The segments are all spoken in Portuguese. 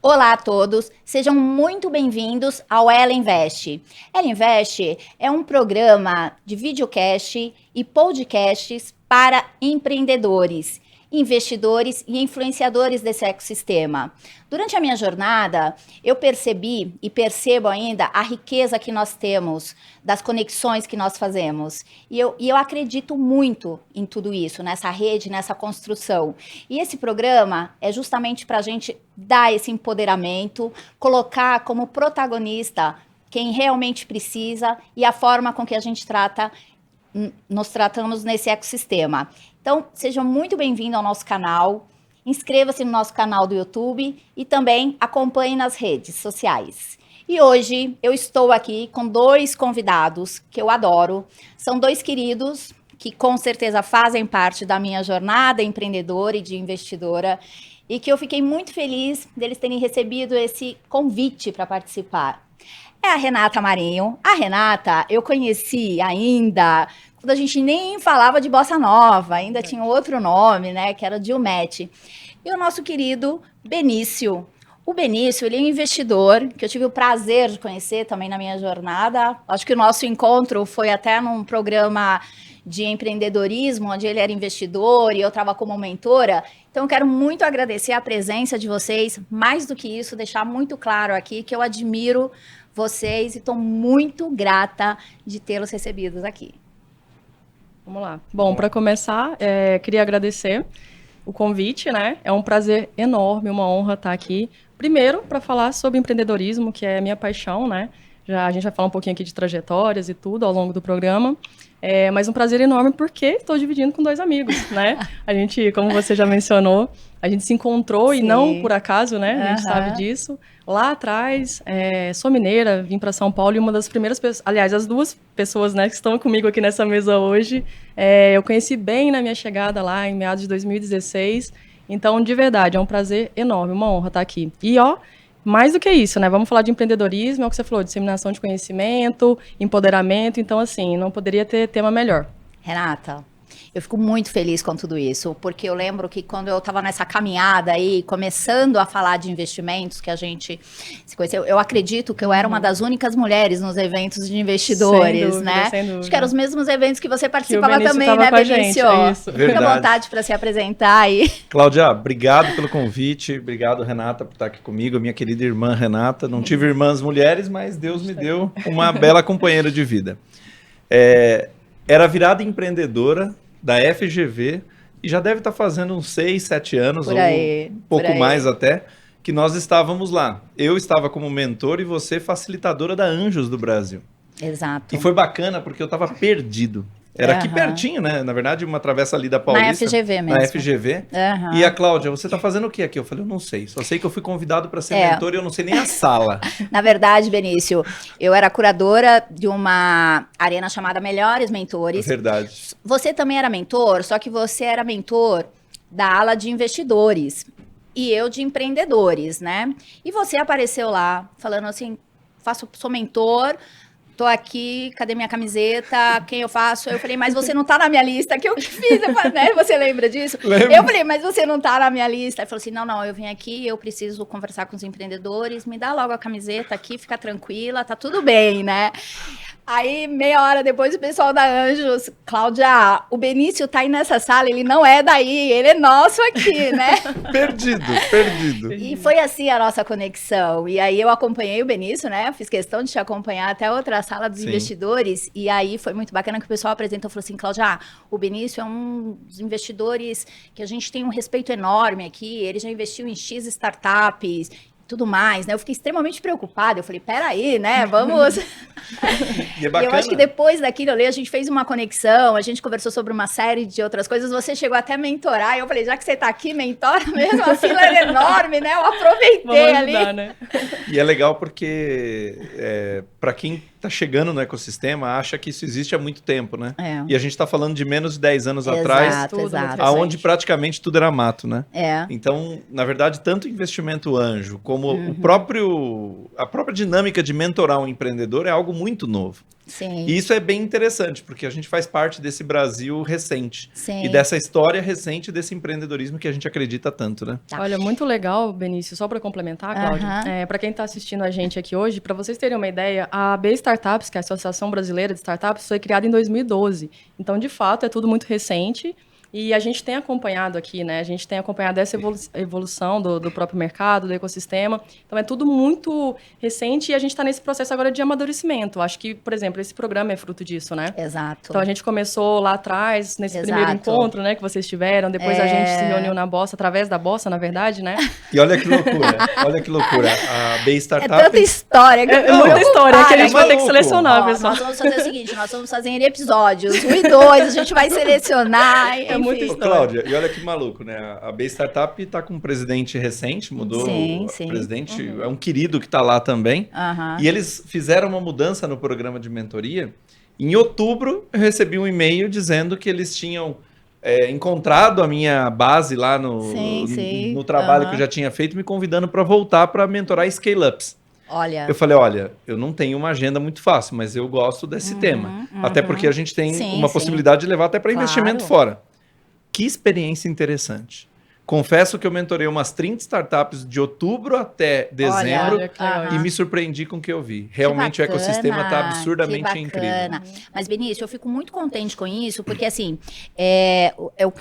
Olá a todos, sejam muito bem-vindos ao Ela Invest. Ela Invest é um programa de videocast e podcasts para empreendedores, investidores e influenciadores desse ecossistema. Durante a minha jornada, eu percebi e percebo ainda a riqueza que nós temos, das conexões que nós fazemos. E eu acredito muito em tudo isso, nessa rede, nessa construção. E esse programa é justamente para a gente dar esse empoderamento, colocar como protagonista quem realmente precisa e a forma com que a gente nos tratamos nesse ecossistema. Então, sejam muito bem-vindos ao nosso canal, inscreva-se no nosso canal do YouTube e também acompanhe nas redes sociais. E hoje eu estou aqui com dois convidados que eu adoro, são dois queridos que com certeza fazem parte da minha jornada empreendedora e de investidora, e que eu fiquei muito feliz deles terem recebido esse convite para participar. É a Renata Marinho. A Renata eu conheci ainda quando a gente nem falava de bossa nova, ainda tinha outro nome, né, que era Gilmete. E o nosso querido Benício. O Benício, ele é um investidor que eu tive o prazer de conhecer também na minha jornada. Acho que o nosso encontro foi até num programa de empreendedorismo, onde ele era investidor e eu estava como mentora. Então, eu quero muito agradecer a presença de vocês. Mais do que isso, deixar muito claro aqui que eu admiro vocês e estou muito grata de tê-los recebidos aqui. Vamos lá. Bom, para começar, queria agradecer o convite, né? É um prazer enorme, uma honra estar aqui. Primeiro, para falar sobre empreendedorismo, que é a minha paixão, né? A gente vai falar um pouquinho aqui de trajetórias e tudo ao longo do programa. Mas um prazer enorme porque estou dividindo com dois amigos, né? A gente, como você já mencionou, a gente se encontrou e não por acaso, né? A gente sabe disso. Lá atrás, sou mineira, vim para São Paulo e uma das primeiras pessoas, aliás, as duas pessoas, né, que estão comigo aqui nessa mesa hoje, eu conheci bem na minha chegada lá em meados de 2016. Então, de verdade, é um prazer enorme, uma honra estar aqui. E, mais do que isso, né? Vamos falar de empreendedorismo, é o que você falou, disseminação de conhecimento, empoderamento. Então, assim, não poderia ter tema melhor. Renata, eu fico muito feliz com tudo isso, porque eu lembro que quando eu estava nessa caminhada aí, começando a falar de investimentos, que a gente se conheceu, eu acredito que eu era uma das únicas mulheres nos eventos de investidores, sem dúvida, né? Sem dúvida. Acho que eram os mesmos eventos que você participava também, tava né, com a Benício? gente, isso. Fica à vontade para se apresentar aí. Cláudia, obrigado pelo convite, obrigado, Renata, por estar aqui comigo, minha querida irmã Renata. Não tive irmãs mulheres, mas Deus me deu uma bela companheira de vida. Era virada empreendedora da FGV e já deve estar fazendo uns 6, 7 anos, por aí, ou um pouco mais até, que nós estávamos lá. Eu estava como mentor e você facilitadora da Anjos do Brasil. Exato. E foi bacana porque eu estava perdido. Era aqui pertinho, né? Na verdade, uma travessa ali da Paulista. Na FGV mesmo. Na FGV. E a Cláudia, você tá fazendo o que aqui? Eu falei, eu não sei. Só sei que eu fui convidado para ser mentor e eu não sei nem a sala. Na verdade, Benício, eu era curadora de uma arena chamada Melhores Mentores. Verdade. Você também era mentor, só que você era mentor da ala de investidores e eu de empreendedores, né? E você apareceu lá falando assim, sou mentor, tô aqui, cadê minha camiseta? Quem eu faço? Eu falei, mas você não tá na minha lista, que eu que fiz, né? Você lembra disso? Lembro. Eu falei, mas você não tá na minha lista. Ele falou assim, não, eu vim aqui, eu preciso conversar com os empreendedores, me dá logo a camiseta aqui, fica tranquila, tá tudo bem, né? Aí, meia hora depois, o pessoal da Anjos, Cláudia, o Benício tá aí nessa sala, ele não é daí, ele é nosso aqui, né? Perdido. E foi assim a nossa conexão. E aí eu acompanhei o Benício, né? Fiz questão de te acompanhar até outra sala dos investidores. E aí foi muito bacana que o pessoal apresentou, falou assim, Cláudia, o Benício é um dos investidores que a gente tem um respeito enorme aqui, ele já investiu em X startups, tudo mais, né? Eu fiquei extremamente preocupada. Eu falei, peraí, né? Vamos... E é bacana. E eu acho que depois daquilo ali, a gente fez uma conexão, a gente conversou sobre uma série de outras coisas. Você chegou até a mentorar. E eu falei, já que você tá aqui, mentora mesmo, a fila era enorme, né? Eu aproveitei. Vamos ajudar, ali. Né? E é legal porque, para quem tá chegando no ecossistema, acha que isso existe há muito tempo, né? E a gente tá falando de menos de 10 anos atrás, Exato. aonde praticamente tudo era mato, né? É. Então, na verdade, tanto o investimento anjo como a própria dinâmica de mentorar um empreendedor é algo muito novo. Sim. E isso é bem interessante, porque a gente faz parte desse Brasil recente. Sim. E dessa história recente desse empreendedorismo que a gente acredita tanto, né? Tá. Olha, muito legal, Benício, só para complementar, Cláudia, para quem está assistindo a gente aqui hoje, para vocês terem uma ideia, a AB Startups, que é a Associação Brasileira de Startups, foi criada em 2012. Então, de fato, é tudo muito recente. E a gente tem acompanhado aqui, né? A gente tem acompanhado essa evolução do próprio mercado, do ecossistema. Então, é tudo muito recente e a gente está nesse processo agora de amadurecimento. Acho que, por exemplo, esse programa é fruto disso, né? Exato. Então, a gente começou lá atrás, nesse primeiro encontro, né? Que vocês tiveram. Depois a gente se reuniu na Bossa, através da Bossa, na verdade, né? E olha que loucura, olha que loucura. A B Startup... É tanta história. Que é muita história que a gente vai ter que selecionar, Ó, pessoal. nós vamos fazer o seguinte, nós vamos fazer em episódios, 1 e 2, a gente vai selecionar. É muito Ô, história. Cláudia, e olha que maluco, né? A B Startup está com um presidente recente, mudou Sim, o sim. presidente, é um querido que está lá também. Aham. E eles fizeram uma mudança no programa de mentoria. Em outubro, eu recebi um e-mail dizendo que eles tinham encontrado a minha base lá no trabalho que eu já tinha feito, me convidando para voltar para mentorar scale-ups. Olha. Eu falei, olha, eu não tenho uma agenda muito fácil, mas eu gosto desse tema. Até porque a gente tem uma possibilidade de levar até para investimento fora. Que experiência interessante. Confesso que eu mentorei umas 30 startups de outubro até dezembro e me surpreendi com o que eu vi. Realmente o ecossistema está absurdamente incrível. Mas, Benício, eu fico muito contente com isso, porque assim,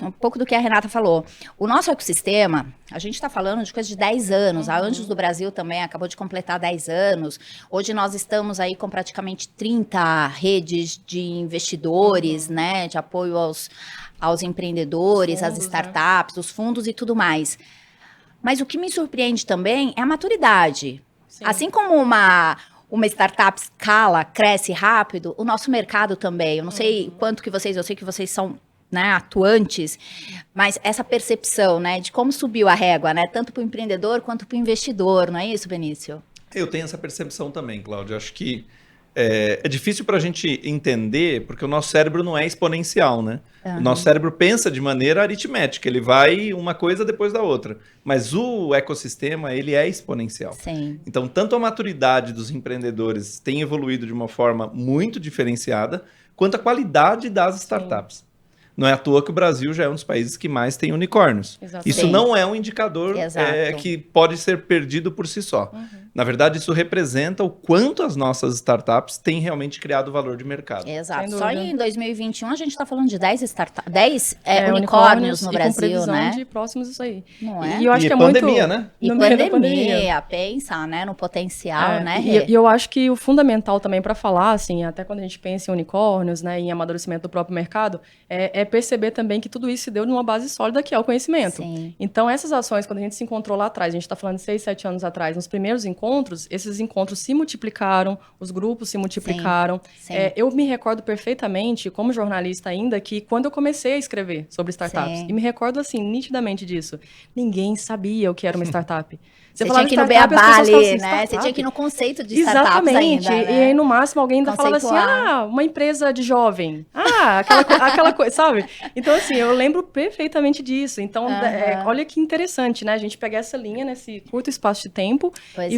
um pouco do que a Renata falou. O nosso ecossistema, a gente está falando de coisa de 10 anos. A Anjos do Brasil também acabou de completar 10 anos. Hoje nós estamos aí com praticamente 30 redes de investidores, né, de apoio aos empreendedores, às startups, os fundos e tudo mais. Mas o que me surpreende também é a maturidade. Sim. Assim como uma startup escala, cresce rápido, o nosso mercado também. Eu não sei quanto que vocês, eu sei que vocês são, né, atuantes, mas essa percepção, né, de como subiu a régua, né, tanto para o empreendedor quanto para o investidor, não é isso, Benício? Eu tenho essa percepção também, Cláudia. Acho que é difícil para a gente entender, porque o nosso cérebro não é exponencial, né? O nosso cérebro pensa de maneira aritmética, ele vai uma coisa depois da outra. Mas o ecossistema, ele é exponencial. Sim. Então, tanto a maturidade dos empreendedores tem evoluído de uma forma muito diferenciada, quanto a qualidade das startups. Sim. Não é à toa que o Brasil já é um dos países que mais tem unicórnios. Exatamente. Isso não é um indicador que pode ser perdido por si só. Na verdade, isso representa o quanto as nossas startups têm realmente criado valor de mercado. Exato. Só em 2021 a gente está falando de 10 unicórnios no Brasil, com previsão, né? De próximos isso aí. Não é? E eu acho que é pandemia, muito... né? E pandemia, pensa, né, no potencial, né? E eu acho que o fundamental também para falar, assim, até quando a gente pensa em unicórnios, né, em amadurecimento do próprio mercado, é perceber também que tudo isso se deu numa base sólida que é o conhecimento. Sim. Então, essas ações, quando a gente se encontrou lá atrás, a gente está falando de 6, 7 anos atrás, nos primeiros encontros, esses encontros se multiplicaram, os grupos se multiplicaram. Sim. Eu me recordo perfeitamente, como jornalista ainda, que quando eu comecei a escrever sobre startups, e me recordo, assim, nitidamente disso, ninguém sabia o que era uma startup. Você tinha que ir no beabá ali, né? Você tinha que ir no conceito de startups ainda, né? E aí, no máximo, alguém ainda falava assim, uma empresa de jovem. Aquela coisa, sabe? Então, assim, eu lembro perfeitamente disso. Então, olha que interessante, né? A gente pegar essa linha nesse curto espaço de tempo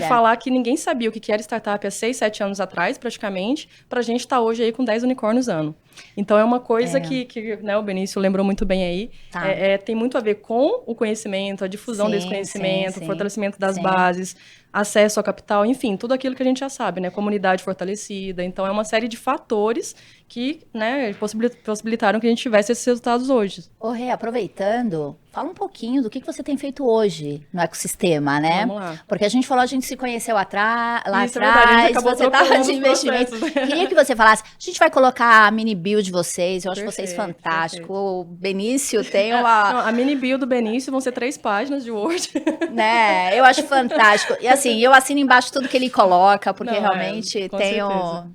falar que ninguém sabia o que era startup há 6, 7 anos atrás, praticamente, pra gente estar hoje aí com 10 unicórnios ano. Então, é uma coisa que né, o Benício lembrou muito bem aí. Tá. Tem muito a ver com o conhecimento, a difusão desse conhecimento, o fortalecimento das bases, acesso ao capital, enfim, tudo aquilo que a gente já sabe, né? Comunidade fortalecida. Então, é uma série de fatores que, né, possibilitaram que a gente tivesse esses resultados hoje. Ô, Rê, aproveitando, fala um pouquinho do que você tem feito hoje no ecossistema, né? Vamos lá. Porque a gente falou, a gente se conheceu lá atrás, é verdade, você estava de investimento. Queria que você falasse, a gente vai colocar a mini bio de vocês, eu acho vocês fantásticos. O Benício tem uma... Não, a mini bio do Benício vão ser 3 páginas de Word. Né, eu acho fantástico. E assim, eu assino embaixo tudo que ele coloca, porque realmente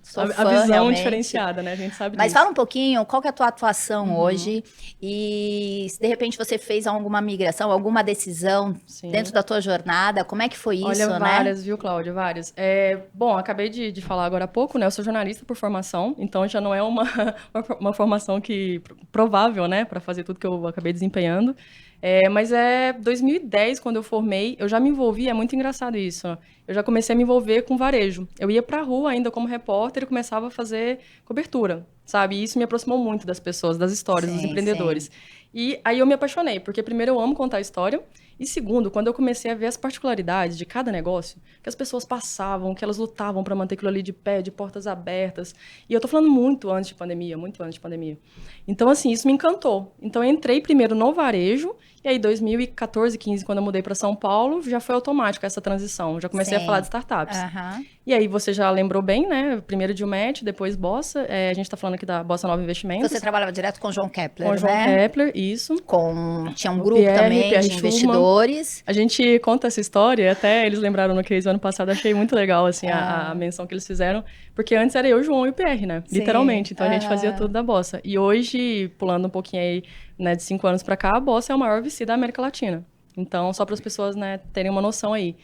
sou fã, a visão realmente diferenciada, né? A gente sabe Mas disso. fala um pouquinho, qual que é a tua atuação hoje e se de repente você fez alguma migração, alguma decisão dentro da tua jornada, como é que foi isso, Olha, né? várias, viu, Cláudia? Várias. Bom, acabei de falar agora há pouco, né? Eu sou jornalista por formação, então já não é uma uma formação provável, né, para fazer tudo que eu acabei desempenhando. Mas 2010, quando eu formei, eu já me envolvi, é muito engraçado isso. Eu já comecei a me envolver com varejo. Eu ia pra rua ainda como repórter e começava a fazer cobertura, sabe? E isso me aproximou muito das pessoas, das histórias, dos empreendedores. Sim. E aí eu me apaixonei, porque primeiro eu amo contar a história, e segundo, quando eu comecei a ver as particularidades de cada negócio, que as pessoas passavam, que elas lutavam para manter aquilo ali de pé, de portas abertas. E eu tô falando muito antes de pandemia. Então, assim, isso me encantou. Então, eu entrei primeiro no varejo, e aí 2014, 15, quando eu mudei para São Paulo, já foi automática essa transição. Já comecei a falar de startups. E aí, você já lembrou bem, né? Primeiro Dilmet, depois Bossa. A gente tá falando aqui da Bossa Nova Investimentos. Você trabalhava direto com o João Kepler, né? Com o João Kepler, isso. Tinha um grupo também de investidores. A gente conta essa história, até eles lembraram no case do ano passado, achei muito legal, assim, a menção que eles fizeram, porque antes era eu, João e o PR, né? Sim. Literalmente, então a gente fazia tudo da Bossa. E hoje, pulando um pouquinho aí, né, de 5 anos pra cá, a Bossa é o maior VC da América Latina. Então, só para as pessoas, né, terem uma noção aí.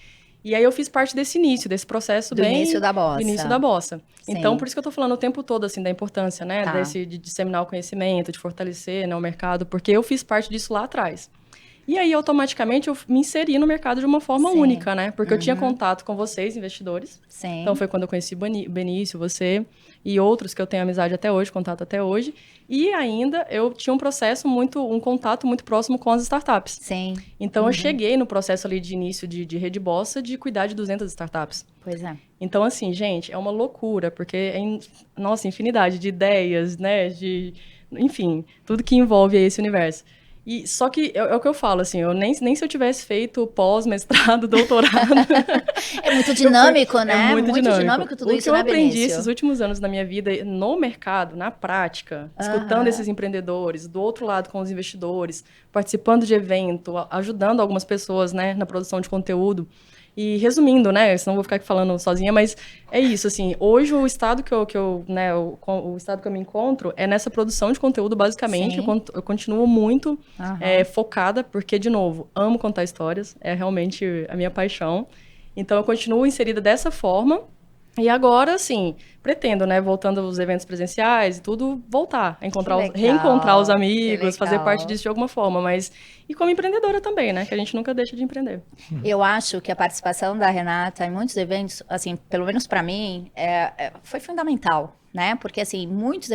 E aí eu fiz parte desse início, desse processo do início da Bossa. Do início da Bossa. Sim. Então, por isso que eu tô falando o tempo todo, assim, da importância, né, de disseminar o conhecimento, de fortalecer, né, o mercado, porque eu fiz parte disso lá atrás. E aí, automaticamente, eu me inseri no mercado de uma forma única, né? Porque eu tinha contato com vocês, investidores. Sim. Então, foi quando eu conheci o Benício, você e outros que eu tenho amizade até hoje, contato até hoje. E ainda, eu tinha um contato muito próximo com as startups. Sim. Então, eu cheguei no processo ali de início de Rede Bossa de cuidar de 200 startups. Pois é. Então, assim, gente, é uma loucura, porque nossa, infinidade de ideias, né? Enfim, tudo que envolve esse universo. E só que é o que eu falo, assim, eu nem se eu tivesse feito pós-mestrado, doutorado. É muito dinâmico, né? É muito dinâmico tudo isso, né, Benício? O que eu aprendi esses últimos anos da minha vida no mercado, na prática, escutando esses empreendedores, do outro lado com os investidores, participando de evento, ajudando algumas pessoas, né, na produção de conteúdo. E resumindo, né, senão eu vou ficar aqui falando sozinha, mas é isso, assim, hoje o estado o estado que eu me encontro é nessa produção de conteúdo, basicamente. Eu continuo muito focada, porque, de novo, amo contar histórias, é realmente a minha paixão. Então, eu continuo inserida dessa forma. E agora, assim, pretendo, né, voltando aos eventos presenciais e tudo, voltar a reencontrar os amigos, fazer parte disso de alguma forma, mas... E como empreendedora também, né, que a gente nunca deixa de empreender. Eu acho que a participação da Renata em muitos eventos, assim, pelo menos para mim, foi fundamental, né, porque, assim,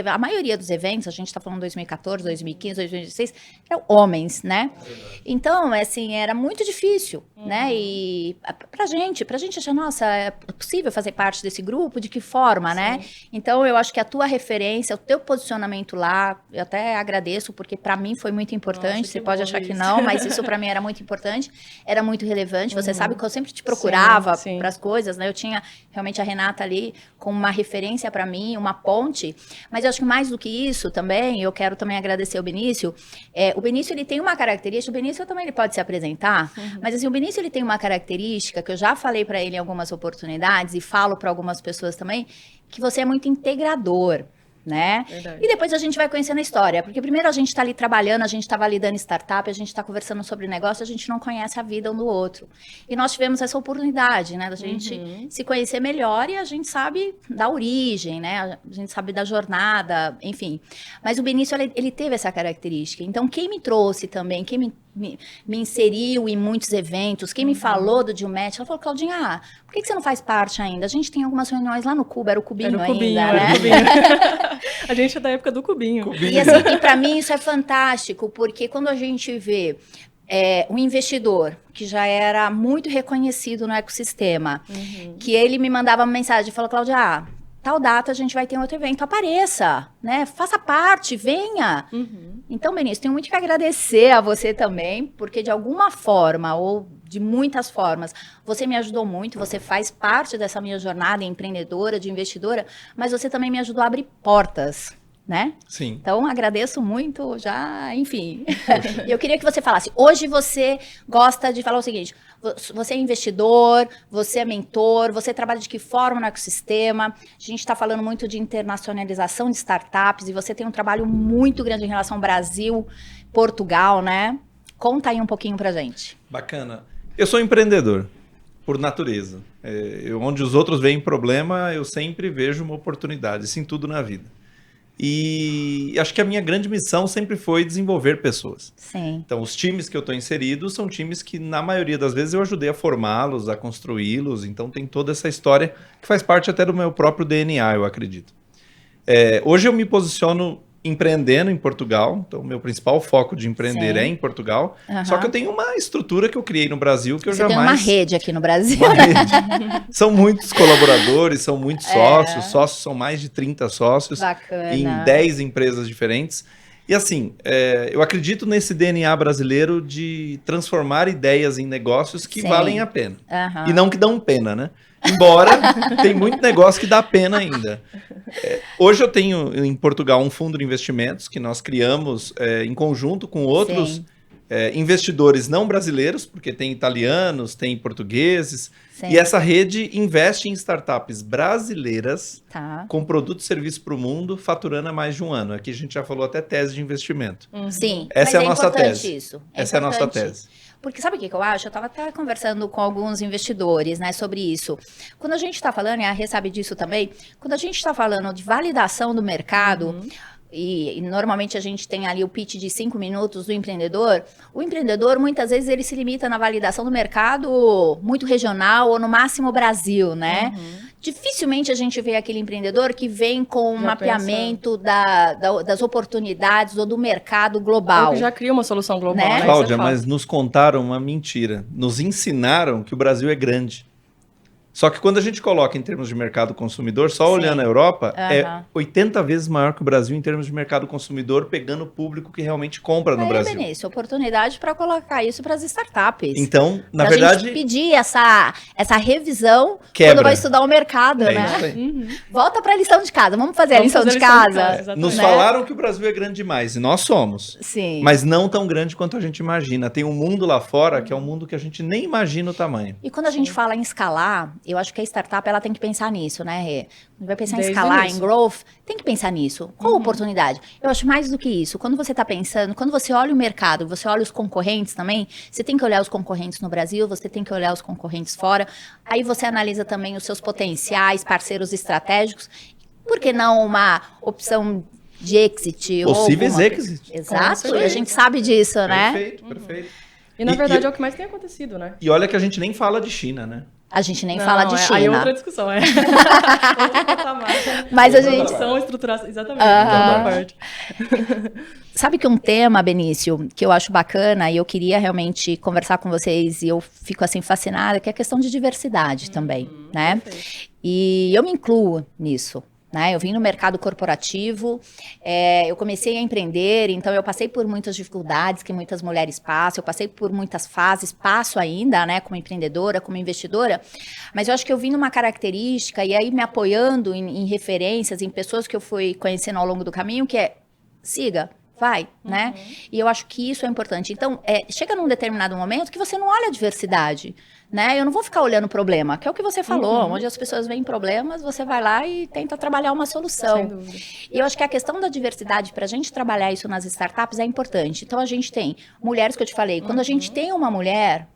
a maioria dos eventos, a gente tá falando 2014, 2015, 2016, eram homens, né, então, assim, era muito difícil, né, e pra gente achar, nossa, é possível fazer parte desse grupo, de que forma, né, então eu acho que a tua referência, o teu posicionamento lá, eu até agradeço, porque para mim foi muito importante. Nossa, você pode achar que não, mas isso para mim era muito importante, era muito relevante. Você sabe que eu sempre te procurava para as coisas, né? Eu tinha realmente a Renata ali como uma referência para mim, uma ponte. Mas eu acho que mais do que isso também, eu quero também agradecer ao Benício. O Benício, ele tem uma característica, o Benício também ele pode se apresentar, mas assim, o Benício, ele tem uma característica que eu já falei para ele em algumas oportunidades e falo para algumas pessoas também, que você é muito integrador, né? Verdade. E depois a gente vai conhecendo a história, porque primeiro a gente está ali trabalhando, a gente está validando startup, a gente está conversando sobre negócio, a gente não conhece a vida um do outro. E nós tivemos essa oportunidade, né, da gente se conhecer melhor e a gente sabe da origem, né? A gente sabe da jornada, enfim. Mas o Benício, ele teve essa característica. Então, quem me trouxe também, quem me inseriu em muitos eventos, quem me falou do Dilmet, ela falou, Claudinha, por que você não faz parte ainda? A gente tem algumas reuniões lá no Cubo, era o Cubinho ainda, né? A gente é da época do Cubinho. E assim, e para mim isso é fantástico, porque quando a gente vê um investidor que já era muito reconhecido no ecossistema, que ele me mandava uma mensagem e falou, Cláudia, tal data a gente vai ter um outro evento, apareça, né? Faça parte, venha. Então, Benício, tenho muito que agradecer a você também, porque de alguma forma, ou de muitas formas, você me ajudou muito, você faz parte dessa minha jornada empreendedora, de investidora, mas você também me ajudou a abrir portas, né? Sim. Então, agradeço muito já, enfim. Eu queria que você falasse, hoje você gosta de falar o seguinte, você é investidor, você é mentor, você trabalha de que forma no ecossistema, a gente está falando muito de internacionalização de startups e você tem um trabalho muito grande em relação ao Brasil, Portugal, né? Conta aí um pouquinho pra gente. Bacana. Eu sou empreendedor, por natureza. Onde os outros veem problema, eu sempre vejo uma oportunidade, isso em tudo na vida. E acho que a minha grande missão sempre foi desenvolver pessoas. Sim. Então, os times que eu estou inserido são times que, na maioria das vezes, eu ajudei a formá-los, a construí-los. Então, tem toda essa história que faz parte até do meu próprio DNA, eu acredito. Hoje eu me posiciono empreendendo em Portugal. Então, meu principal foco de empreender Sim. é em Portugal. Só que eu tenho uma estrutura que eu criei no Brasil que eu Você jamais... tem uma rede aqui no Brasil. Uma rede. São muitos colaboradores, são muitos sócios. Sócios são mais de 30 sócios. Bacana. Em 10 empresas diferentes. E assim, eu acredito nesse DNA brasileiro de transformar ideias em negócios que Sim. valem a pena. Aham. E não que dão pena, né? Embora tem muito negócio que dá pena ainda. Hoje eu tenho em Portugal um fundo de investimentos que nós criamos em conjunto com outros Sim. investidores não brasileiros, porque tem italianos, tem portugueses. Sim. E essa rede investe em startups brasileiras Tá. com produto e serviço para o mundo, faturando há mais de um ano. Aqui a gente já falou até tese de investimento. Sim. Essa mas é a nossa importante tese. Isso. Essa é a nossa importante. tese. Porque sabe o que eu acho? Eu estava até conversando com alguns investidores, né, sobre isso. Quando a gente está falando, e a Rê sabe disso também, quando a gente está falando de validação do mercado, e normalmente a gente tem ali o pitch de 5 minutos do empreendedor, o empreendedor muitas vezes ele se limita na validação do mercado muito regional ou no máximo Brasil, né? Dificilmente a gente vê aquele empreendedor que vem com um Já mapeamento das oportunidades ou do mercado global. Ou que já cria uma solução global, Né? né? Cláudia, Isso é fato. mas nos contaram uma mentira. Nos ensinaram que o Brasil é grande. Só que quando a gente coloca em termos de mercado consumidor, só Sim. olhando a Europa, é Aham. 80 vezes maior que o Brasil em termos de mercado consumidor, pegando o público que realmente compra no Aí, Brasil. Benício, oportunidade para colocar isso para as startups. Então, na Pra verdade, gente pedir essa revisão Quebra. quando vai estudar o mercado, é né? isso aí. Volta para a lição de casa. Vamos fazer a Vamos lição fazer de a lição de casa. casa, exatamente. Nos né? falaram que o Brasil é grande demais, e nós somos. Sim. Mas não tão grande quanto a gente imagina. Tem um mundo lá fora que é um mundo que a gente nem imagina o tamanho. E quando a gente fala em escalar, eu acho que a startup ela tem que pensar nisso, né, Rê? Vai pensar em Desde o escalar, em início. growth, tem que pensar nisso. Qual a oportunidade? Eu acho mais do que isso. Quando você está pensando, quando você olha o mercado, você olha os concorrentes também, você tem que olhar os concorrentes no Brasil, você tem que olhar os concorrentes fora. Aí você analisa também os seus potenciais parceiros estratégicos. Por que não uma opção de exit? ou Possíveis alguma- exits. Exato, Com e a gente sabe disso, né? Perfeito, perfeito. E na E- verdade e- é o que mais tem acontecido, né? E olha que a gente nem fala de China, né? A gente nem Não, fala de China. Aí é outra discussão, é. Outro patamar. Mas a Outra gente- produção, estruturação, exatamente. Aham. Outra parte. Sabe que um tema, Benício, que eu acho bacana e eu queria realmente conversar com vocês e eu fico assim fascinada, que é a questão de diversidade também, né? Perfeito. E eu me incluo nisso. Né? Eu vim no mercado corporativo, eu comecei a empreender, então eu passei por muitas dificuldades que muitas mulheres passam, eu passei por muitas fases, passo ainda, né, como empreendedora, como investidora, mas eu acho que eu vim numa característica e aí me apoiando em referências, em pessoas que eu fui conhecendo ao longo do caminho, que é siga. Vai, né? E eu acho que isso é importante. Então, chega num determinado momento que você não olha a diversidade, né? Eu não vou ficar olhando o problema, que é o que você falou, onde as pessoas veem problemas, você vai lá e tenta trabalhar uma Sem solução. dúvida. E eu acho que a questão da diversidade, para a gente trabalhar isso nas startups, é importante. Então, a gente tem mulheres que eu te falei, quando a gente tem uma mulher,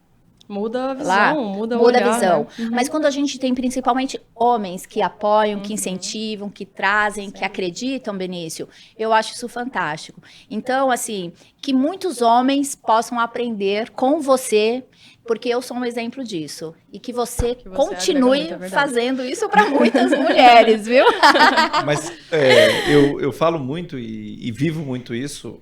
Muda a visão, lá, muda o muda olhar, a visão. né? Mas quando a gente tem principalmente homens que apoiam, que incentivam, que trazem, que acreditam, Benício, eu acho isso fantástico. Então, assim, que muitos homens possam aprender com você, porque eu sou um exemplo disso. E que você Que você continue agrega muito, é verdade. fazendo isso para muitas mulheres, viu? Mas eu falo muito e vivo muito isso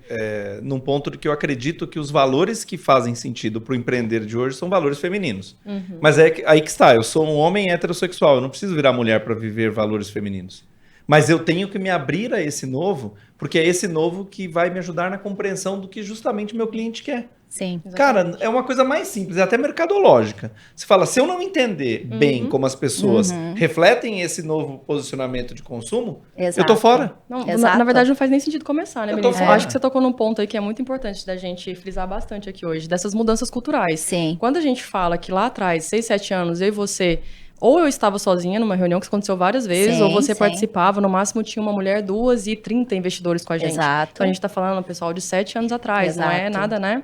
num ponto de que eu acredito que os valores que fazem sentido para o empreender de hoje são valores femininos. Mas aí que está, eu sou um homem heterossexual, eu não preciso virar mulher para viver valores femininos. Mas eu tenho que me abrir a esse novo, porque é esse novo que vai me ajudar na compreensão do que justamente meu cliente quer. Sim. Cara, é uma coisa mais simples, é até mercadológica. Você fala, se eu não entender bem como as pessoas refletem esse novo posicionamento de consumo, eu tô fora. Não, Exato. na verdade, não faz nem sentido começar, né, Eu tô Benício? Eu fora. acho que você tocou num ponto aí que é muito importante da gente frisar bastante aqui hoje, dessas mudanças culturais. Sim. Quando a gente fala que lá atrás, 6, 7 anos, eu e você, ou eu estava sozinha numa reunião que isso aconteceu várias vezes, Sim, ou você sim. participava, no máximo tinha uma mulher, 2 e 30 investidores com a gente. Exato. Então a gente tá falando, pessoal, de 7 anos atrás, não é Exato. nada, né?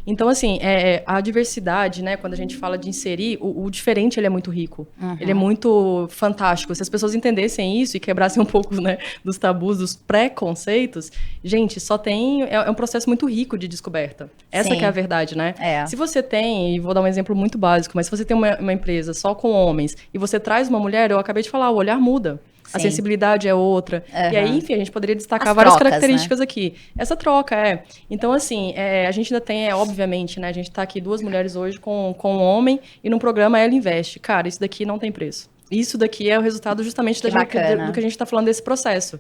Então, assim, a diversidade, né, quando a gente fala de inserir, o diferente, ele é muito rico. Ele é muito fantástico. Se as pessoas entendessem isso e quebrassem um pouco, né, dos tabus, dos preconceitos, gente, só tem... É um processo muito rico de descoberta. Essa que é a verdade, né? Se você tem, e vou dar um exemplo muito básico, mas se você tem uma empresa só com homens e você traz uma mulher, eu acabei de falar, o olhar muda. A sensibilidade é outra. E aí, enfim, a gente poderia destacar várias características aqui. Essa troca, Então, assim, a gente ainda tem, obviamente, né? A gente tá aqui 2 mulheres hoje com um homem e num programa Ela Investe. Cara, isso daqui não tem preço. Isso daqui é o resultado justamente do que a gente está falando desse processo.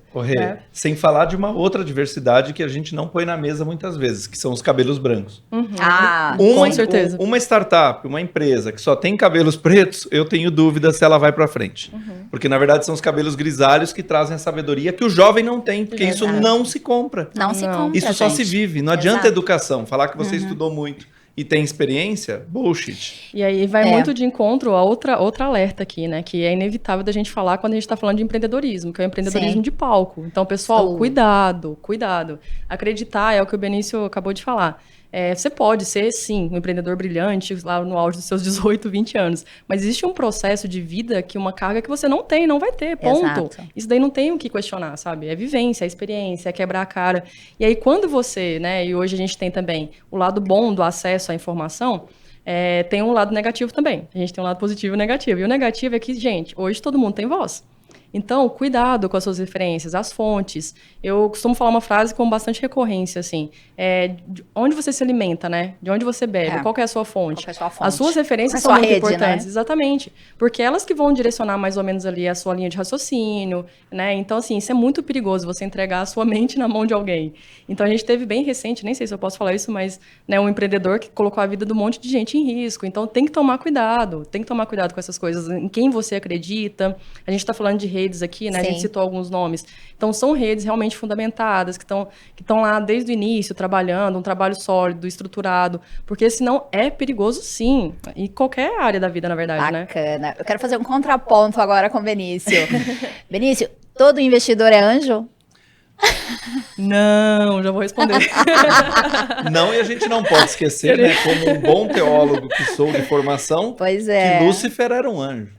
Sem falar de uma outra diversidade que a gente não põe na mesa muitas vezes, que são os cabelos brancos. Com certeza. Uma startup, uma empresa que só tem cabelos pretos, eu tenho dúvida se ela vai para frente. Porque, na verdade, são os cabelos grisalhos que trazem a sabedoria que o jovem não tem, porque isso não se compra. Não se compra, isso só se vive. Não adianta educação. Falar que você estudou muito e tem experiência, bullshit. E aí vai muito de encontro a outra alerta aqui, né? Que é inevitável da gente falar quando a gente está falando de empreendedorismo, que é o empreendedorismo de palco. Então, pessoal, cuidado. Acreditar é o que o Benício acabou de falar. Você pode ser, sim, um empreendedor brilhante lá no auge dos seus 18, 20 anos. Mas existe um processo de vida, uma carga que você não tem, não vai ter, ponto. Exato. Isso daí não tem o que questionar, sabe? É vivência, é experiência, é quebrar a cara. E aí, quando você, né, e hoje a gente tem também o lado bom do acesso à informação, tem um lado negativo também. A gente tem um lado positivo e negativo. E o negativo é que, gente, hoje todo mundo tem voz. Então, cuidado com as suas referências, as fontes. Eu costumo falar uma frase com bastante recorrência, assim. De onde você se alimenta, né? De onde você bebe, qual que é a sua fonte? Qual é a sua fonte? As suas referências são muito importantes, né? Exatamente. Porque elas que vão direcionar mais ou menos ali a sua linha de raciocínio, né? Então, assim, isso é muito perigoso, você entregar a sua mente na mão de alguém. Então, a gente teve bem recente, nem sei se eu posso falar isso, mas né, um empreendedor que colocou a vida de um monte de gente em risco. Então, tem que tomar cuidado com essas coisas, em quem você acredita. A gente está falando de redes aqui, né? Sim. A gente citou alguns nomes. Então, são redes realmente fundamentadas, que estão lá desde o início, trabalhando, um trabalho sólido, estruturado, porque senão é perigoso, sim, em qualquer área da vida, na verdade, né? Bacana. Eu quero fazer um contraponto agora com o Benício. Benício, todo investidor é anjo? Não, já vou responder. Não, e a gente não pode esquecer, né, como um bom teólogo que sou de formação, que Lúcifer era um anjo.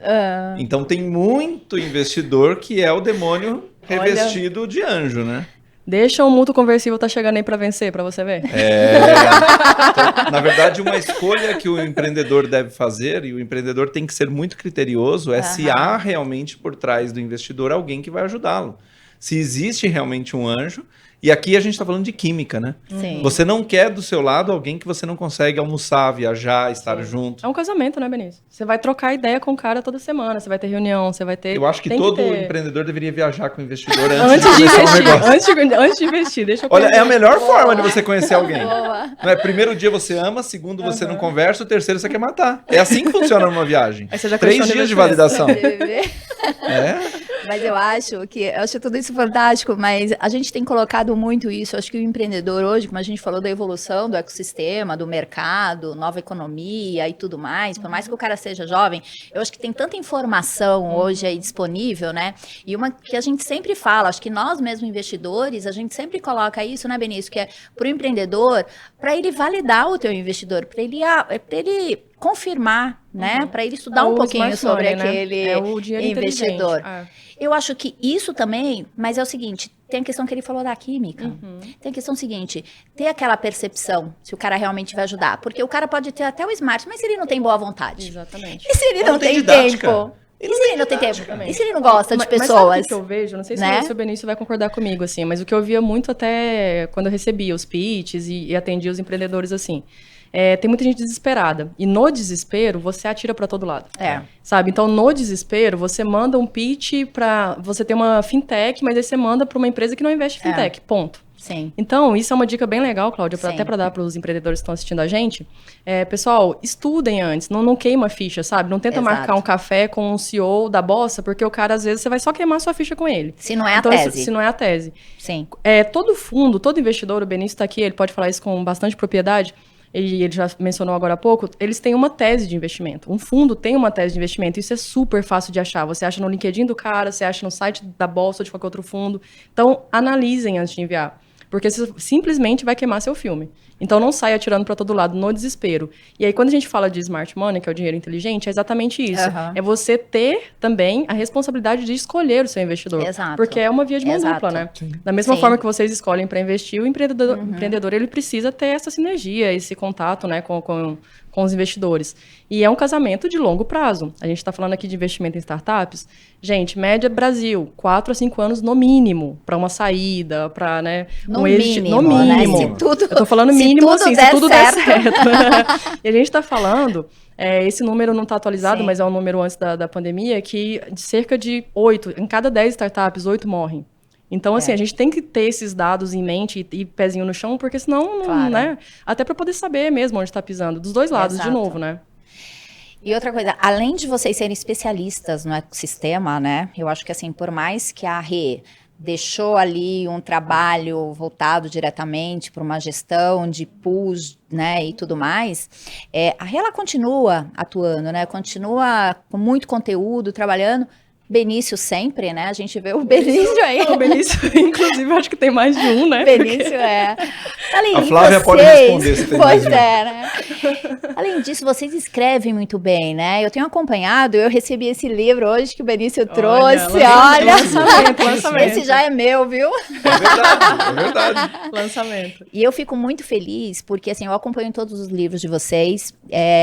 Então tem muito investidor que é o demônio revestido de anjo, né? Deixa o mútuo conversível tá chegando aí para vencer, para você ver. Então, na verdade, uma escolha que o empreendedor deve fazer, e o empreendedor tem que ser muito criterioso, se há realmente por trás do investidor alguém que vai ajudá-lo. Se existe realmente um anjo, e aqui a gente está falando de química, né? Sim. Você não quer do seu lado alguém que você não consegue almoçar, viajar, estar junto. É um casamento, né, Benício? Você vai trocar ideia com o cara toda semana, você vai ter reunião, você vai ter... Eu acho que todo empreendedor deveria viajar com o investidor antes de investir. Antes de investir, deixa eu Olha, é a melhor forma de você conhecer alguém. Não é, primeiro dia você ama, segundo você não conversa, o terceiro você quer matar. É assim que funciona numa viagem. 3 dias de validação. Mas eu acho tudo isso fantástico, mas a gente tem colocado muito isso. Acho que o empreendedor hoje, como a gente falou da evolução do ecossistema, do mercado, nova economia e tudo mais, por mais que o cara seja jovem, eu acho que tem tanta informação hoje aí disponível, né? E uma que a gente sempre fala, acho que nós mesmos investidores, a gente sempre coloca isso, né, Benício, que é para o empreendedor, para ele validar o teu investidor, para ele confirmar, né? Para ele estudar um pouquinho sobre aquele investidor. Eu acho que isso também, mas é o seguinte, tem a questão que ele falou da química. Tem a questão seguinte, ter aquela percepção se o cara realmente vai ajudar. Porque o cara pode ter até o smart, mas se ele não tem boa vontade? Exatamente. E se ele não tem tempo? E se ele não tem tempo? E se ele não gosta de pessoas? Mas sabe o que eu vejo? Não sei se o Benício vai concordar comigo, assim, mas o que eu via muito até quando eu recebia os pitches e atendia os empreendedores, assim, tem muita gente desesperada. E no desespero, você atira para todo lado. Sabe? Então, no desespero, você manda um pitch para... Você tem uma fintech, mas aí você manda para uma empresa que não investe em fintech. Ponto. Sim. Então, isso é uma dica bem legal, Cláudia, até para dar para os empreendedores que estão assistindo a gente. Pessoal, estudem antes, não queima a ficha, sabe? Não tenta marcar um café com um CEO da Bossa, porque o cara, às vezes, você vai só queimar sua ficha com ele. Se não é a tese. Se não é a tese. Sim. Todo fundo, todo investidor, o Benício está aqui, ele pode falar isso com bastante propriedade, e ele já mencionou agora há pouco, eles têm uma tese de investimento. Um fundo tem uma tese de investimento. Isso é super fácil de achar. Você acha no LinkedIn do cara, você acha no site da Bolsa ou de qualquer outro fundo. Então, analisem antes de enviar. Porque você simplesmente vai queimar seu filme. Então não saia atirando para todo lado no desespero. E aí quando a gente fala de smart money, que é o dinheiro inteligente, é exatamente isso. É você ter também a responsabilidade de escolher o seu investidor. Exato. Porque é uma via de mão dupla, né? Da mesma Sim. forma que vocês escolhem para investir, o empreendedor ele precisa ter essa sinergia, esse contato, né, com os investidores. E é um casamento de longo prazo. A gente está falando aqui de investimento em startups. Gente, média Brasil, 4 a 5 anos no mínimo, para uma saída, para, né, No um êxito. mínimo, No né? mínimo. Se tudo, Eu tô falando se mínimo, tudo assim, der se tudo der certo. certo. E a gente está falando, esse número não está atualizado, Sim. mas é um número antes da pandemia, que de cerca de 8, em cada 10 startups, 8 morrem. Então, assim, a gente tem que ter esses dados em mente e pezinho no chão, porque senão, não, Claro. né? Até para poder saber mesmo onde está pisando. Dos dois lados, Exato. de novo, né? E outra coisa, além de vocês serem especialistas no ecossistema, né? Eu acho que assim, por mais que a Rê deixou ali um trabalho voltado diretamente para uma gestão de pools, né, e tudo mais, a Rê, ela continua atuando, né? Continua com muito conteúdo, trabalhando. Benício sempre, né? A gente vê o Benício aí. O Benício, inclusive, acho que tem mais de um, né? Benício Além A de Flávia vocês, pode responder se tem mais pois um. né? Além disso, vocês escrevem muito bem, né? Eu tenho acompanhado, eu recebi esse livro hoje que o Benício trouxe. Olha, lançamento. Esse já é meu, viu? É verdade. Lançamento. E eu fico muito feliz, porque assim, eu acompanho todos os livros de vocês.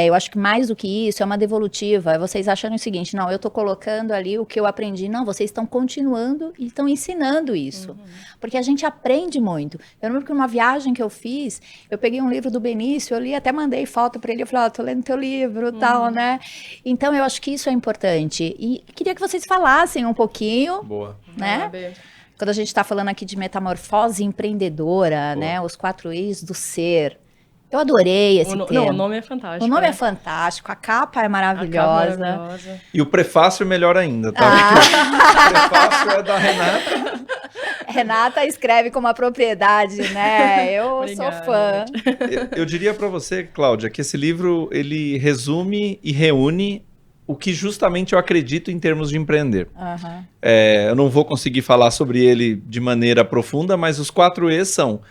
Eu acho que mais do que isso, é uma devolutiva. É vocês acharem o seguinte, não, eu tô colocando ali o que eu aprendi. Não, vocês estão continuando e estão ensinando isso. Porque a gente aprende muito. Eu lembro que numa viagem que eu fiz, eu peguei um livro do Benício, eu li, até mandei foto para ele, eu falei, tô lendo teu livro, tal, né? Então, eu acho que isso é importante. E queria que vocês falassem um pouquinho, Boa. né? Quando a gente está falando aqui de metamorfose empreendedora, né? Os 4 Is do ser. Eu adorei esse termo. Não, o nome é fantástico. O nome né? é fantástico, a capa é maravilhosa. A capa é maravilhosa. E o prefácio é melhor ainda, tá? O prefácio é da Renata. Renata escreve com uma propriedade, né? Eu Obrigada, sou fã. Eu diria para você, Cláudia, que esse livro ele resume e reúne o que justamente eu acredito em termos de empreender. Uhum. Eu não vou conseguir falar sobre ele de maneira profunda, mas os 4 E's são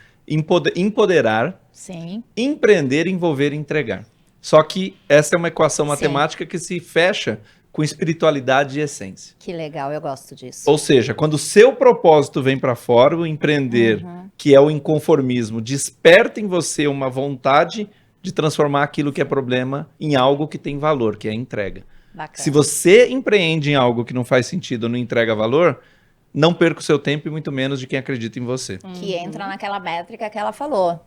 empoderar, Sim. empreender, envolver e entregar. Só que essa é uma equação Sim. matemática que se fecha com espiritualidade e essência. Que legal, eu gosto disso. Ou seja, quando o seu propósito vem para fora, o empreender, que é o inconformismo, desperta em você uma vontade de transformar aquilo que é problema em algo que tem valor, que é a entrega. Bacana. Se você empreende em algo que não faz sentido, não entrega valor, não perca o seu tempo e muito menos de quem acredita em você. Que entra naquela métrica que ela falou.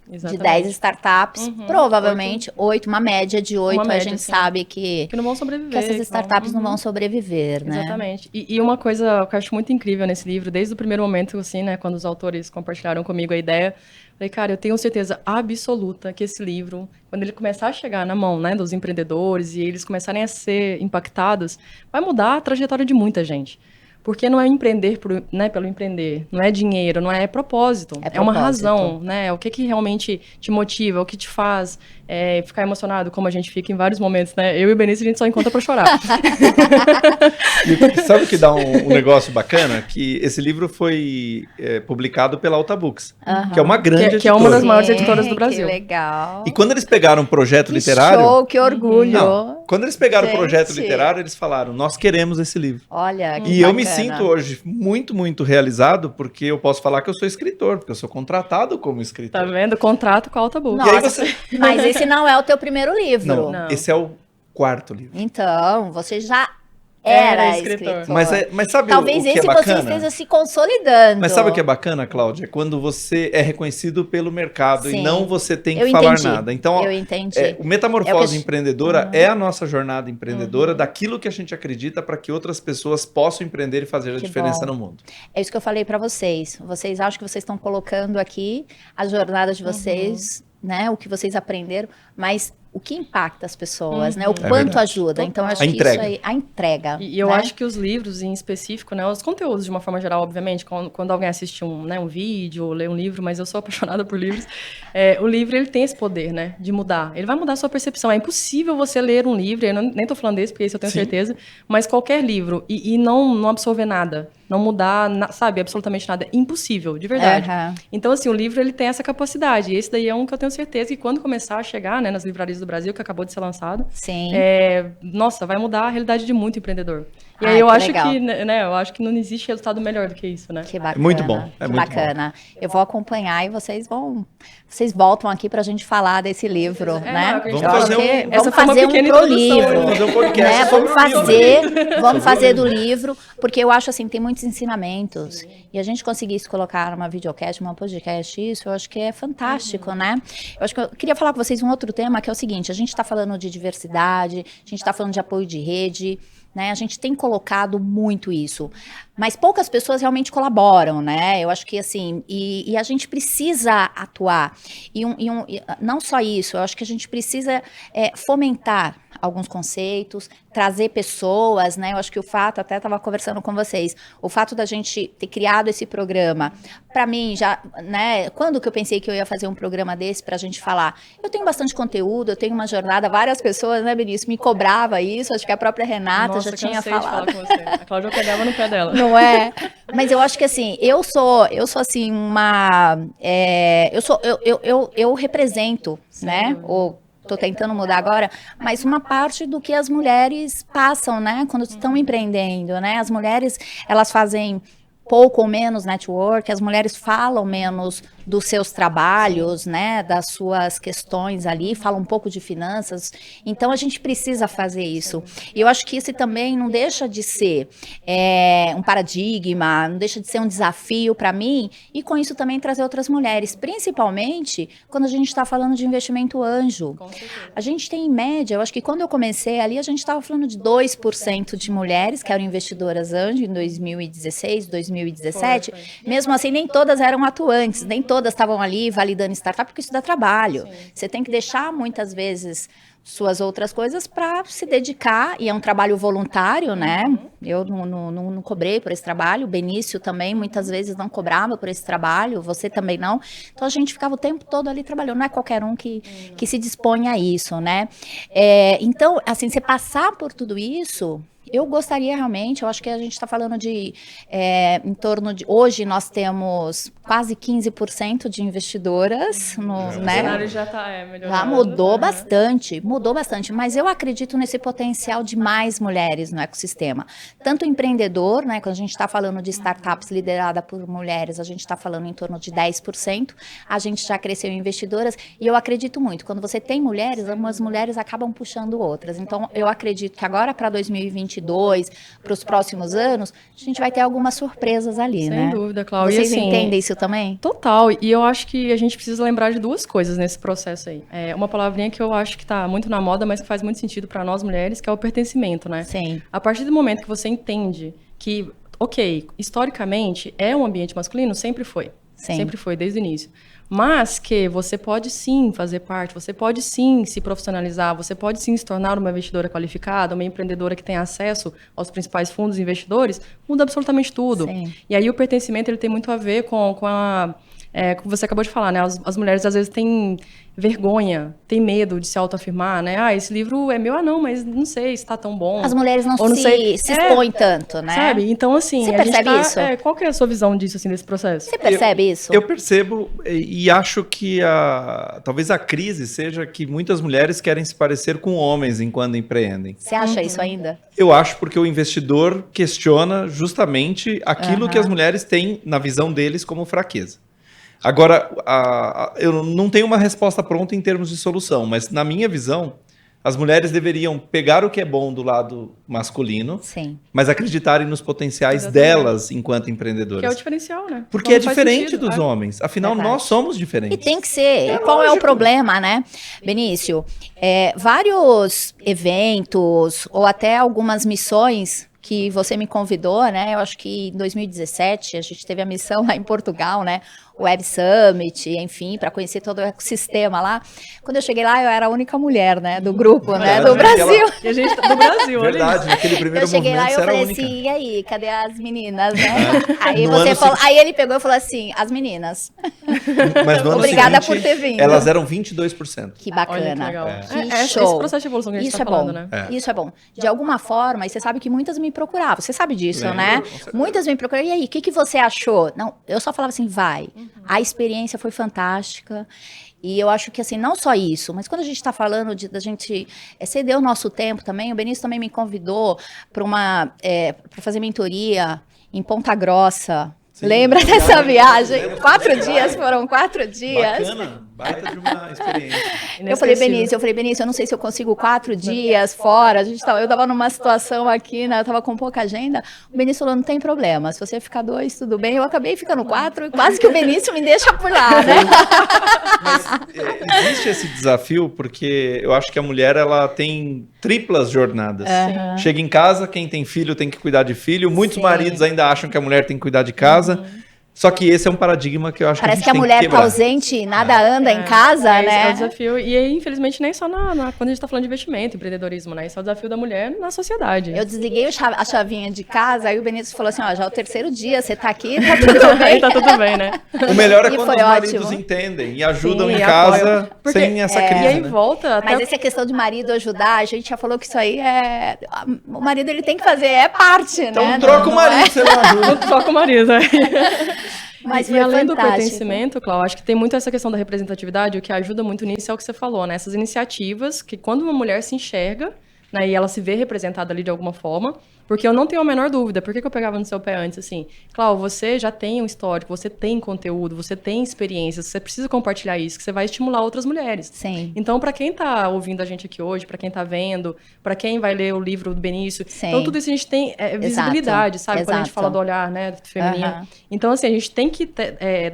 Exatamente. De 10 startups, provavelmente 8, uma média de 8, a gente sim. sabe que Que não vão sobreviver. essas startups não vão sobreviver, né? Exatamente. E uma coisa que eu acho muito incrível nesse livro, desde o primeiro momento, assim, né, quando os autores compartilharam comigo a ideia, falei, cara, eu tenho certeza absoluta que esse livro, quando ele começar a chegar na mão, né, dos empreendedores e eles começarem a ser impactados, vai mudar a trajetória de muita gente. Porque não é empreender pelo empreender, não é dinheiro, não é propósito. É uma razão, né? O que realmente te motiva, o que te faz ficar emocionado, como a gente fica em vários momentos, né? Eu e o Benício, a gente só encontra pra chorar. E sabe o que dá um negócio bacana? Que esse livro foi publicado pela Alta Books, que é uma grande editora. Que é uma das maiores editoras do Brasil. Que legal. E quando eles pegaram um projeto Que literário... show, que orgulho. Não, quando eles pegaram o projeto Gente. literário, eles falaram, nós queremos esse livro. Olha, que E eu me bacana. sinto hoje muito, muito realizado, porque eu posso falar que eu sou escritor, porque eu sou contratado como escritor. Tá vendo? Contrato com a Alta Book. E aí Nossa, você... mas esse não é o teu primeiro livro. Não. Esse é o 4º livro. Então, você já era Era escritor. escritor. Mas sabe Talvez o que esse é você bacana? esteja se consolidando. Mas sabe o que é bacana, Cláudia? Quando você é reconhecido pelo mercado Sim. e não você tem que Eu falar entendi. nada. Então, Eu entendi. o Metamorfose É o que- Empreendedora é a nossa jornada empreendedora daquilo que a gente acredita para que outras pessoas possam empreender e fazer a Que diferença bom. no mundo. É isso que eu falei para vocês. Vocês acham que vocês estão colocando aqui a jornada de vocês, né? O que vocês aprenderam, mas o que impacta as pessoas, né? O É quanto verdade. ajuda. Então, eu acho A que entrega. isso aí, a entrega. E eu né? acho que os livros, em específico, né, os conteúdos de uma forma geral, obviamente, quando alguém assiste um vídeo ou lê um livro, mas eu sou apaixonada por livros, o livro ele tem esse poder, né, de mudar. Ele vai mudar a sua percepção. É impossível você ler um livro, nem estou falando desse, porque esse eu tenho Sim. certeza, mas qualquer livro e não absorver nada, não mudar, sabe, absolutamente nada. Impossível, de verdade. Aham. Então, assim, o livro ele tem essa capacidade. E esse daí é um que eu tenho certeza que quando começar a chegar, né, nas livrarias do Brasil, que acabou de ser lançado, Sim. nossa, vai mudar a realidade de muito empreendedor. E Ai, aí eu que acho legal. que, né, eu acho que não existe resultado melhor do que isso, né? Que bacana. muito bom, Que muito bacana. Eu vou acompanhar e vocês voltam aqui pra gente falar desse livro, Não, né? é o que a gente Vamos tá fazer falando. um- Essa Vamos foi uma fazer um pequena pro introdução, livro. Vamos fazer um podcast Né? sobre Vamos o livro. vamos Sobre fazer o do livro, porque eu acho assim, tem muitos ensinamentos. E a gente conseguir se colocar numa videocast, numa podcast, isso eu acho que é fantástico, né? Eu acho que eu queria falar com vocês um outro tema, que é o seguinte, a gente está falando de diversidade, a gente está falando de apoio de rede, né? A gente tem colocado muito isso, mas poucas pessoas realmente colaboram, né? Eu acho que assim, e a gente precisa atuar. E não só isso, eu acho que a gente precisa fomentar alguns conceitos, trazer pessoas, né? Eu acho que o fato, até estava conversando com vocês, o fato da gente ter criado esse programa, para mim já, né? Quando que eu pensei que eu ia fazer um programa desse pra gente falar? Eu tenho bastante conteúdo, eu tenho uma jornada, várias pessoas, né, Benício, me cobrava isso, acho que a própria Renata Nossa, já tinha cansei de falado. falar com você. A Cláudia pegava no pé dela. Não é? Mas eu acho que assim, eu sou assim eu represento, né? Ou tô tentando mudar agora, mas uma parte do que as mulheres passam, né? Quando estão empreendendo, né? As mulheres, elas fazem pouco ou menos network, as mulheres falam menos dos seus trabalhos, né, das suas questões ali, falam um pouco de finanças, então a gente precisa fazer isso. E eu acho que isso também não deixa de ser um paradigma, não deixa de ser um desafio para mim, e com isso também trazer outras mulheres, principalmente quando a gente está falando de investimento anjo. A gente tem em média, eu acho que quando eu comecei ali, a gente estava falando de 2% de mulheres que eram investidoras anjo em 2016, 2017, mesmo assim nem todas eram atuantes, nem todas estavam ali validando startup, porque isso dá trabalho. Sim. Você tem que deixar muitas vezes suas outras coisas para se dedicar, e é um trabalho voluntário, né? Eu não cobrei por esse trabalho, o Benício também muitas vezes não cobrava por esse trabalho, você também não. Então a gente ficava o tempo todo ali trabalhando, não é qualquer um que se dispõe a isso, né? Então, assim, você passar por tudo isso, eu gostaria realmente, eu acho que a gente está falando de em torno de, hoje nós temos quase 15% de investidoras, O né? cenário já está melhorando. Já mudou bastante, mas eu acredito nesse potencial de mais mulheres no ecossistema. Tanto empreendedor, né, quando a gente está falando de startups liderada por mulheres, a gente está falando em torno de 10%, a gente já cresceu em investidoras, e eu acredito muito, quando você tem mulheres, umas mulheres acabam puxando outras, então eu acredito que agora para 2022, para os próximos anos, a gente vai ter algumas surpresas ali, né? Sem dúvida, Cláudia. Vocês E, assim, entendem isso também? Total, e eu acho que a gente precisa lembrar de duas coisas nesse processo aí. Uma palavrinha que eu acho que está muito na moda, mas que faz muito sentido para nós mulheres, que é o pertencimento, né? Sim. A partir do momento que você entende que, ok, historicamente é um ambiente masculino, sempre foi. Sim. Sempre foi, desde o início. Mas que você pode sim fazer parte, você pode sim se profissionalizar, você pode sim se tornar uma investidora qualificada, uma empreendedora que tem acesso aos principais fundos investidores, muda absolutamente tudo. Sim. E aí o pertencimento ele tem muito a ver com como você acabou de falar, né? As mulheres às vezes têm vergonha, têm medo de se autoafirmar, né? Ah, esse livro é meu, não, mas não sei se está tão bom. As mulheres não se expõem tanto, né? Sabe? Então, assim, você percebe isso? Qual que é a sua visão disso, assim, desse processo? Você percebe isso? Eu percebo e acho que talvez a crise seja que muitas mulheres querem se parecer com homens enquanto empreendem. Você acha isso ainda? Eu acho porque o investidor questiona justamente aquilo que as mulheres têm na visão deles como fraqueza. Agora, eu não tenho uma resposta pronta em termos de solução, mas na minha visão, as mulheres deveriam pegar o que é bom do lado masculino, sim, mas acreditarem nos potenciais delas enquanto empreendedoras. Que é o diferencial, né? Porque é diferente dos homens. Afinal, nós somos diferentes. E tem que ser. E qual é o problema, né, Benício? Vários eventos ou até algumas missões que você me convidou, né? Eu acho que em 2017 a gente teve a missão lá em Portugal, né? O Web Summit, enfim, para conhecer todo o ecossistema lá. Quando eu cheguei lá, eu era a única mulher, né? Do grupo, né? Do Brasil. E a gente tá do Brasil, olha Verdade, isso. naquele primeiro Eu cheguei lá e movimento eu você era a falei única. assim, e aí, cadê as meninas, né? Aí, No você ano falou, aí ele pegou e falou assim, as meninas. Mas no ano Obrigada seguinte, por ter vindo. elas eram 22%. Que Olha que bacana. legal. Que Esse show. processo de evolução que a gente Isso tá é falando, bom. né? Isso é bom. De alguma forma, e você sabe que muitas me procuravam. Você sabe disso, Lembro, né? com certeza. Muitas me procuravam. E aí, o que você achou? Não, eu só falava assim, vai. A experiência foi fantástica. E eu acho que, assim, não só isso, mas quando a gente está falando da gente ceder o nosso tempo também, o Benício também me convidou para fazer mentoria em Ponta Grossa. Sim, Lembra legal, dessa viagem? lembro. 4 dias, foram 4 dias. Bacana, baita de uma experiência. Eu falei, Benício, eu não sei se eu consigo 4 dias fora. Eu tava numa situação aqui, né? Eu tava com pouca agenda. O Benício falou, não tem problema. Se você ficar 2, tudo bem. Eu acabei ficando 4 e quase que o Benício me deixa por lá, né? Mas existe esse desafio porque eu acho que a mulher ela tem triplas jornadas. Chega em casa, quem tem filho tem que cuidar de filho. Muitos Sim. maridos ainda acham que a mulher tem que cuidar de casa. Só que esse é um paradigma que eu acho Parece que a gente que a tem mulher que tá quebrar. ausente, nada anda em casa, Esse é o né? desafio. E aí, infelizmente, nem só quando a gente tá falando de investimento, empreendedorismo, né? Esse é o desafio da mulher na sociedade. Eu desliguei a chavinha de casa, aí o Benício falou assim, ó, já é o 3º dia, você tá aqui, tá tudo bem. Aí tá tudo bem, né? O melhor é E quando foi os maridos ótimo. entendem e ajudam Sim, em e casa apoiam. Porque, sem essa E crise, aí né? volta até... Mas essa questão de marido ajudar, a gente já falou que isso aí o marido ele tem que fazer, é parte, né? Então troca o Não é? marido, você não ajuda. Só com o marido, né? Mas E foi além do fantástico. pertencimento, Cláudio, acho que tem muito essa questão da representatividade, o que ajuda muito nisso é o que você falou, né? Essas iniciativas que quando uma mulher se enxerga, né, e ela se vê representada ali de alguma forma, porque eu não tenho a menor dúvida, por que eu pegava no seu pé antes, assim? Cláudio, você já tem um histórico, você tem conteúdo, você tem experiências, você precisa compartilhar isso, que você vai estimular outras mulheres. Sim. Então, para quem tá ouvindo a gente aqui hoje, para quem tá vendo, para quem vai ler o livro do Benício, Sim. então tudo isso a gente tem visibilidade, sabe? Quando a gente Exato. fala do olhar, né, feminino. Aham. Então, assim, a gente tem que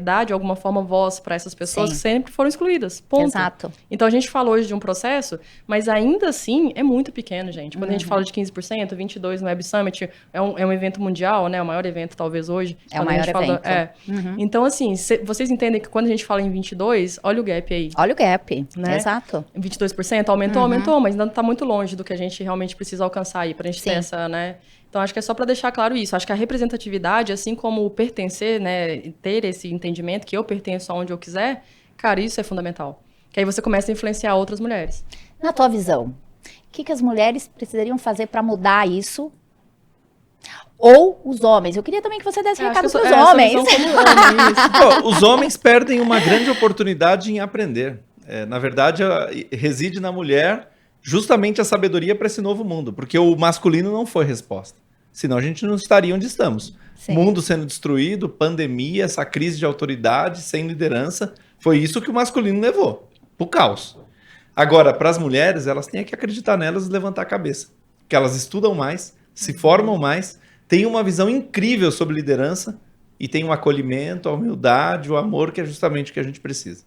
dar, de alguma forma, voz para essas pessoas Sim. que sempre foram excluídas. Ponto. Exato. Então, a gente falou hoje de um processo, mas ainda assim é muito pequeno, gente. Quando a gente fala de 15%, 22% no Web Summit, é um evento mundial, né? O maior evento, talvez, hoje. É o Quando a gente maior fala- evento. Então, assim, vocês entendem que quando a gente fala em 22, olha o gap aí. Olha o gap, Né? exato. 22% aumentou, mas ainda está muito longe do que a gente realmente precisa alcançar aí, para a gente ter Sim. essa, né? Então, acho que é só para deixar claro isso. Acho que a representatividade, assim como o pertencer, né? Ter esse entendimento que eu pertenço aonde eu quiser, cara, isso é fundamental. Que aí você começa a influenciar outras mulheres. Na tua visão, o que as mulheres precisariam fazer para mudar isso? Ou os homens? Eu queria também que você desse Acho recado que para os essa homens. visão como homem, isso. Pô, os homens perdem uma grande oportunidade em aprender. Na verdade, reside na mulher justamente a sabedoria para esse novo mundo, porque o masculino não foi resposta. Senão a gente não estaria onde estamos. Sim. Mundo sendo destruído, pandemia, essa crise de autoridade, sem liderança, foi isso que o masculino levou, pro caos. Agora, para as mulheres, elas têm que acreditar nelas e levantar a cabeça. Que elas estudam mais, se formam mais, têm uma visão incrível sobre liderança e têm um acolhimento, a humildade, o amor, que é justamente o que a gente precisa.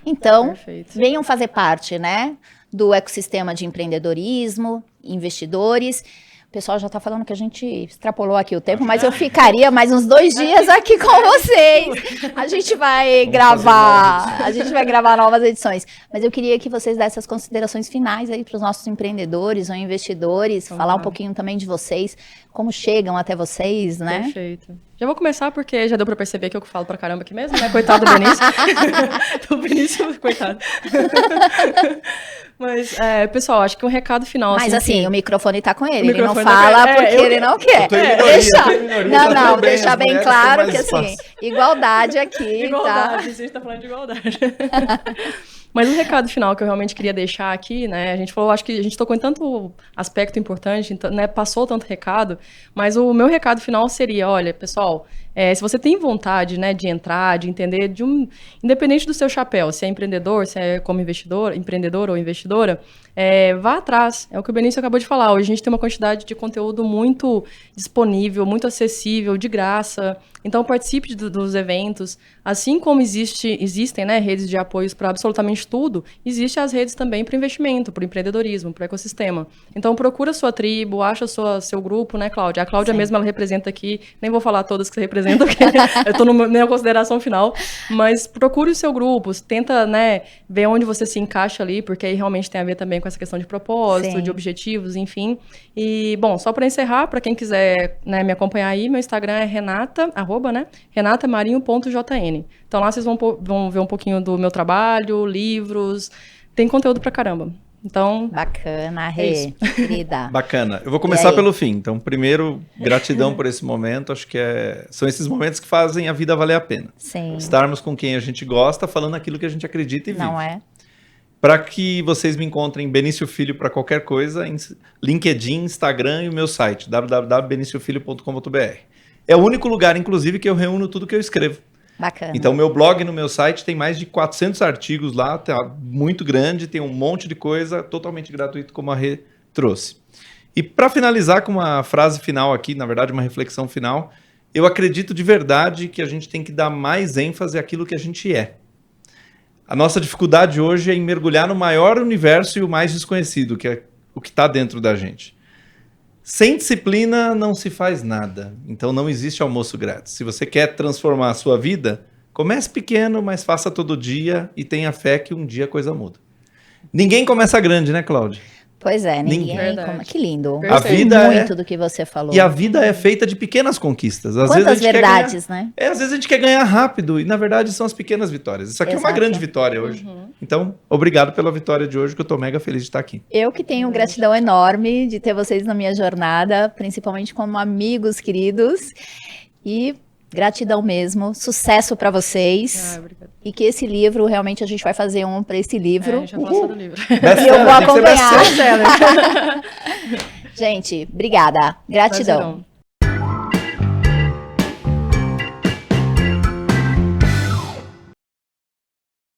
Então, Perfeito. venham fazer parte, né, do ecossistema de empreendedorismo, investidores. O pessoal já está falando que a gente extrapolou aqui o tempo, mas eu ficaria mais uns 2 dias aqui com vocês. A gente vai gravar novas edições. Mas eu queria que vocês dessem as considerações finais aí para os nossos empreendedores ou investidores, falar um pouquinho também de vocês, como chegam até vocês, né? Perfeito. Já vou começar porque já deu pra perceber que eu falo pra caramba aqui mesmo, né? Coitado do Benício. Do Benício, coitado. Mas, pessoal, acho que um recado final... Mas assim, que- o microfone tá com ele, O ele não microfone tá fala com ele. porque ele não quer. Eu tô em minoria, Deixa, eu tô em minoria, não, tá não, tudo bem, deixar as bem mulheres claro têm que mais assim, espaço. igualdade aqui, Igualdade, tá? a gente tá falando de igualdade. Mas um recado final que eu realmente queria deixar aqui, né? A gente falou, acho que a gente tocou em tanto aspecto importante, então, né? Passou tanto recado, mas o meu recado final seria, olha, pessoal, Se você tem vontade, né, de entrar, de entender, independente do seu chapéu, se é empreendedor, se é como empreendedor ou investidora, vá atrás. É o que o Benício acabou de falar. Hoje a gente tem uma quantidade de conteúdo muito disponível, muito acessível, de graça. Então participe dos eventos. Assim como existem, né, redes de apoios para absolutamente tudo, existem as redes também para investimento, para empreendedorismo, para o ecossistema. Então procura a sua tribo, acha seu grupo, né, Cláudia? A Cláudia mesmo, ela representa aqui, nem vou falar todas que você representa, porque eu estou na minha consideração final, mas procure o seu grupo, tenta, né, ver onde você se encaixa ali, porque aí realmente tem a ver também com essa questão de propósito, de objetivos, enfim. E, bom, só para encerrar, para quem quiser, né, me acompanhar aí, meu Instagram é renatamarinho.jn. Então lá vocês vão ver um pouquinho do meu trabalho, livros, tem conteúdo pra caramba. Então, bacana, Rê, querida. Bacana. Eu vou começar pelo fim. Então, primeiro, gratidão por esse momento. Acho que são esses momentos que fazem a vida valer a pena. Sim. Estarmos com quem a gente gosta, falando aquilo que a gente acredita e vive. Não é? Para que vocês me encontrem Benício Filho para qualquer coisa, em LinkedIn, Instagram e o meu site, www.beniciofilho.com.br. É o único lugar, inclusive, que eu reúno tudo que eu escrevo. Bacana. Então, meu blog no meu site tem mais de 400 artigos lá, tá muito grande, tem um monte de coisa totalmente gratuito, como a Rê trouxe. E para finalizar com uma frase final aqui, na verdade, uma reflexão final, eu acredito de verdade que a gente tem que dar mais ênfase àquilo que a gente é. A nossa dificuldade hoje é em mergulhar no maior universo e o mais desconhecido, que é o que está dentro da gente. Sem disciplina não se faz nada, então não existe almoço grátis. Se você quer transformar a sua vida, comece pequeno, mas faça todo dia e tenha fé que um dia a coisa muda. Ninguém começa grande, né, Cláudia? Pois é, ninguém. Que lindo. A vida muito do que você falou. E a vida é feita de pequenas conquistas. Às Quantas vezes a gente verdades, quer ganhar, né? Às vezes a gente quer ganhar rápido e, na verdade, são as pequenas vitórias. Isso aqui é uma grande vitória hoje. Então, obrigado pela vitória de hoje, que eu tô mega feliz de estar aqui. Eu que tenho gratidão enorme de ter vocês na minha jornada, principalmente como amigos queridos. E gratidão mesmo. Sucesso para vocês. E que esse livro, realmente, a gente vai fazer um para esse livro. Já passou do livro. E eu vou acompanhar. Gente, obrigada. Gratidão.